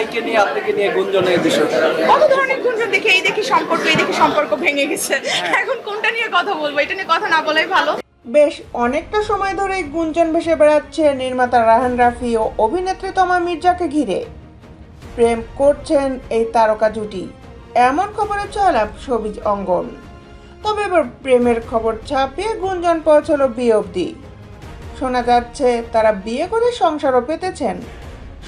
নায়িকা নিয়ে আপনাকে নিয়ে গুঞ্জনের বিষয়টা? কত ধরনের গুঞ্জন দেখি, এই দেখি সম্পর্ক ভেঙে গেছে। এখন কোনটা নিয়ে কথা বলবো? এটা নিয়ে কথা না বলাই ভালো। বেশ অনেকটা সময় ধরে গুঞ্জন ভেসে বেড়াচ্ছে নির্মাতা রায়হান রাফি ও অভিনেত্রী তমা মির্জাকে ঘিরে। প্রেম করছেন এই তারকা জুটি, এমন খবরে চলা শোবিজ অঙ্গন। তবে এবার প্রেমের খবর ছাপিয়ে গুঞ্জন পৌঁছলো বিয়ে অবধি। শোনা যাচ্ছে তারা বিয়ে করে সংসারও পেতেছেন।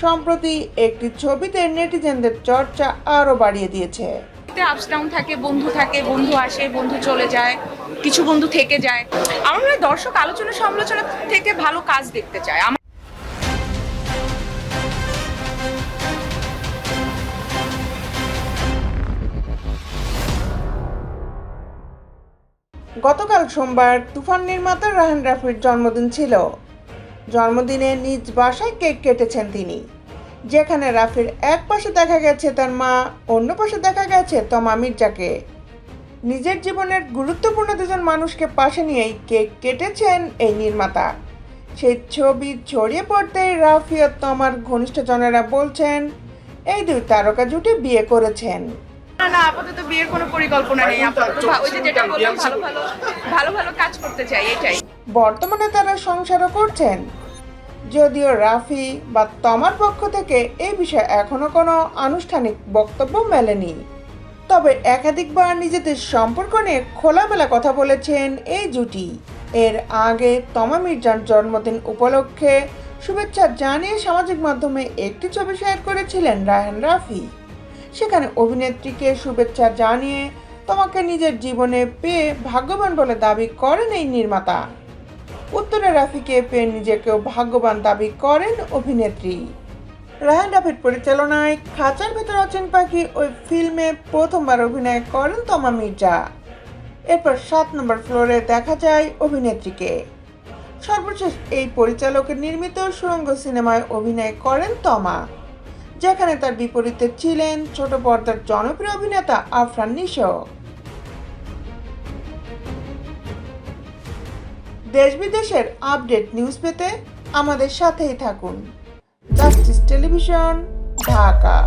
সম্প্রতি একটি ছবিতে নেটিজেনদের চর্চা আরও বাড়িয়ে দিয়েছে। আপস ডাউন থাকে, বন্ধু আসে, বন্ধু চলে যায়, কিছু বন্ধু থেকে যায়। আমার মনে হয় দর্শক আলোচনা সমালোচনা থেকে ভালো কাজ দেখতে চায়। গতকাল সোমবার তুফান নির্মাতা রায়হান রাফির জন্মদিন ছিল। জন্মদিনে নিজ বাসায় কেক কেটেছেন তিনি, যেখানে রাফির এক পাশে দেখা গেছে তার মা, অন্য পাশে দেখা গেছে তমা মির্জাকে। নিজের জীবনের গুরুত্বপূর্ণ দুজন মানুষকে পাশে নিয়েই কেক কেটেছেন এই নির্মাতা। সেই ছবি ছড়িয়ে পড়তেই রাফি ও তমার ঘনিষ্ঠজনেরা বলছেন এই দুই তারকা জুটি বিয়ে করেছেন। না, আপাতত বিয়ের কোনো পরিকল্পনা নেই। আপাতত ওই যে যেটা বললাম, ভালো কাজ করতে চাই, এটাই। বর্তমানে তারা সংসারও করছেন, যদিও রাফি বা তমার পক্ষ থেকে এই বিষয়ে এখনো কোনো আনুষ্ঠানিক বক্তব্য মেলেনি। তবে একাধিকবার নিজেদের সম্পর্ক নিয়ে খোলামেলা কথা বলেছেন এই জুটি। এর আগে তমা মির্জার জন্মদিন উপলক্ষে শুভেচ্ছা জানিয়ে সামাজিক মাধ্যমে একটি ছবি শেয়ার করেছিলেন রায়হান রাফি। সেখানে অভিনেত্রীকে শুভেচ্ছা জানিয়ে তোমাকে নিজের জীবনে পেয়ে ভাগ্যবান বলে দাবি করেন এই নির্মাতা। উত্তরে রাফিকে পেয়ে নিজেকেও ভাগ্যবান দাবি করেন অভিনেত্রী। রায়হান রাফির পরিচালনায় খাঁচার ভেতর অচেন পাখি ওই ফিল্মে প্রথমবার অভিনয় করেন তমা মির্জা। এরপর 7 নম্বর ফ্লোরে দেখা যায় অভিনেত্রীকে। সর্বশেষ এই পরিচালকের নির্মিত সুড়ঙ্গ সিনেমায় অভিনয় করেন তমা, যেখানে তার বিপরীতে ছিলেন ছোট পর্দার জনপ্রিয় অভিনেতা আফরান নিশো। দেশ বিদেশের আপডেট নিউজ পেতে আমাদের সাথেই থাকুন। Justice television, Dhaka.